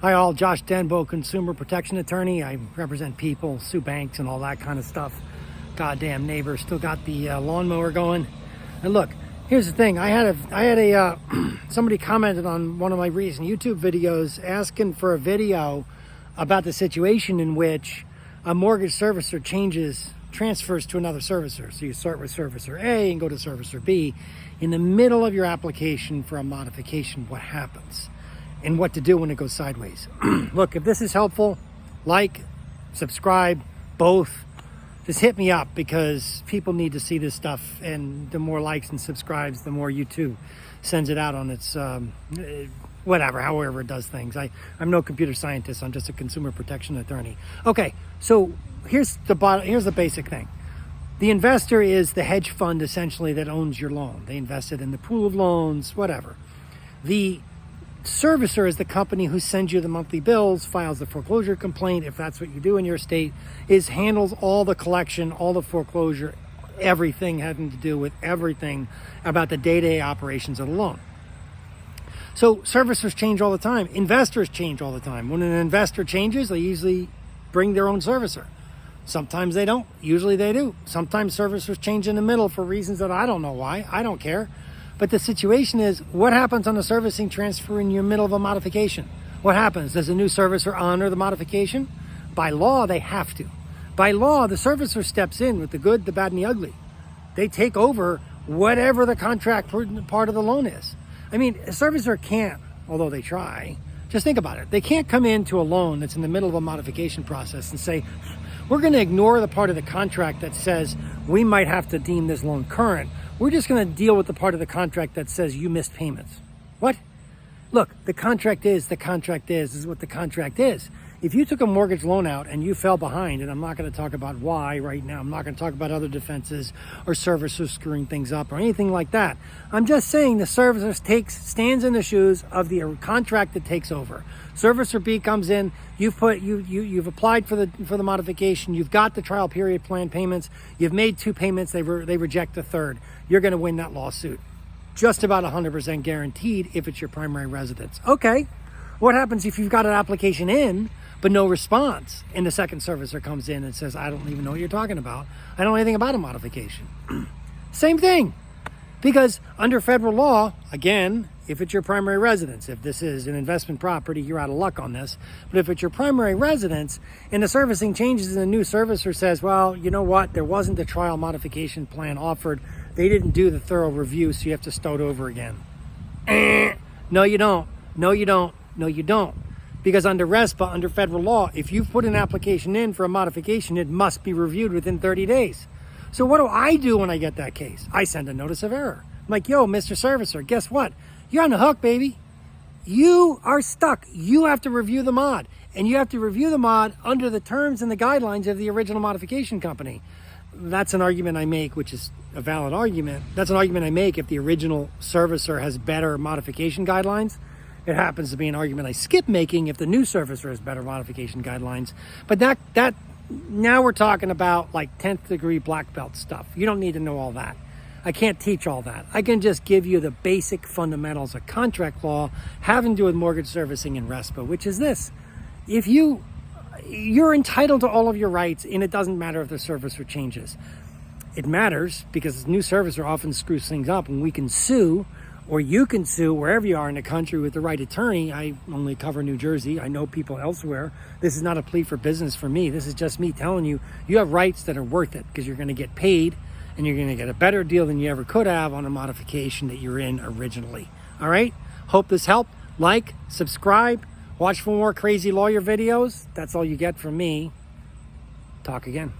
Hi all, Josh Denbo, consumer protection attorney. I represent people, sue banks and all that kind of stuff. Goddamn neighbor, still got the lawnmower going. And look, here's the thing. I had somebody commented on one of my recent YouTube videos asking for a video about the situation in which a mortgage servicer transfers to another servicer. So you start with servicer A and go to servicer B. In the middle of your application for a modification, what happens? And what to do when it goes sideways. Look, if this is helpful, like, subscribe, both. Just hit me up because people need to see this stuff, and the more likes and subscribes, the more YouTube sends it out on its whatever, however it does things. I'm no computer scientist. I'm just a consumer protection attorney. Okay, so here's the basic thing. The investor is the hedge fund essentially that owns your loan. They invested in the pool of loans, whatever. The servicer is the company who sends you the monthly bills, files the foreclosure complaint, if that's what you do in your state, handles all the collection, all the foreclosure, everything having to do with everything about the day-to-day operations of the loan. So servicers change all the time. Investors change all the time. When an investor changes, they usually bring their own servicer. Sometimes they don't. Usually they do. Sometimes servicers change in the middle for reasons that I don't know why. I don't care. But the situation is, what happens on a servicing transfer in your middle of a modification? What happens? Does a new servicer honor the modification? By law, they have to. By law, the servicer steps in with the good, the bad, and the ugly. They take over whatever the contract part of the loan is. I mean, a servicer can't, although they try, just think about it. They can't come into a loan that's in the middle of a modification process and say, we're going to ignore the part of the contract that says we might have to deem this loan current. We're just going to deal with the part of the contract that says you missed payments. What? Look, the contract is what the contract is. If you took a mortgage loan out and you fell behind, and I'm not going to talk about why right now, I'm not going to talk about other defenses or servicers screwing things up or anything like that. I'm just saying the servicer stands in the shoes of the contract that takes over. Servicer B comes in, you've applied for the modification, you've got the trial period plan payments, you've made 2 payments, they reject the third. You're going to win that lawsuit. Just about 100% guaranteed if it's your primary residence. Okay, what happens if you've got an application in but no response, and the second servicer comes in and says, I don't even know what you're talking about. I don't know anything about a modification. Same thing. Because under federal law, again, if it's your primary residence, if this is an investment property, you're out of luck on this. But if it's your primary residence and the servicing changes and the new servicer says, well, you know what? There wasn't a trial modification plan offered. They didn't do the thorough review, so you have to start over again. No, you don't. No, you don't. No, you don't. Because under RESPA, under federal law, if you've put an application in for a modification, it must be reviewed within 30 days. So what do I do when I get that case? I send a notice of error. I'm like, yo, Mr. Servicer, guess what? You're on the hook, baby. You are stuck. You have to review the mod. And you have to review the mod under the terms and the guidelines of the original modification company. That's an argument I make, which is a valid argument. That's an argument I make if the original servicer has better modification guidelines. It happens to be an argument I skip making if the new servicer has better modification guidelines. But that now we're talking about like 10th degree black belt stuff. You don't need to know all that. I can't teach all that. I can just give you the basic fundamentals of contract law having to do with mortgage servicing and RESPA, which is this. If you're entitled to all of your rights, and it doesn't matter if the servicer changes. It matters because the new servicer often screws things up, and we can sue, or you can sue wherever you are in the country with the right attorney. I only cover New Jersey. I know people elsewhere. This is not a plea for business for me. This is just me telling you, you have rights that are worth it because you're going to get paid and you're going to get a better deal than you ever could have on a modification that you're in originally. All right? Hope this helped. Like, subscribe, watch for more crazy lawyer videos. That's all you get from me. Talk again.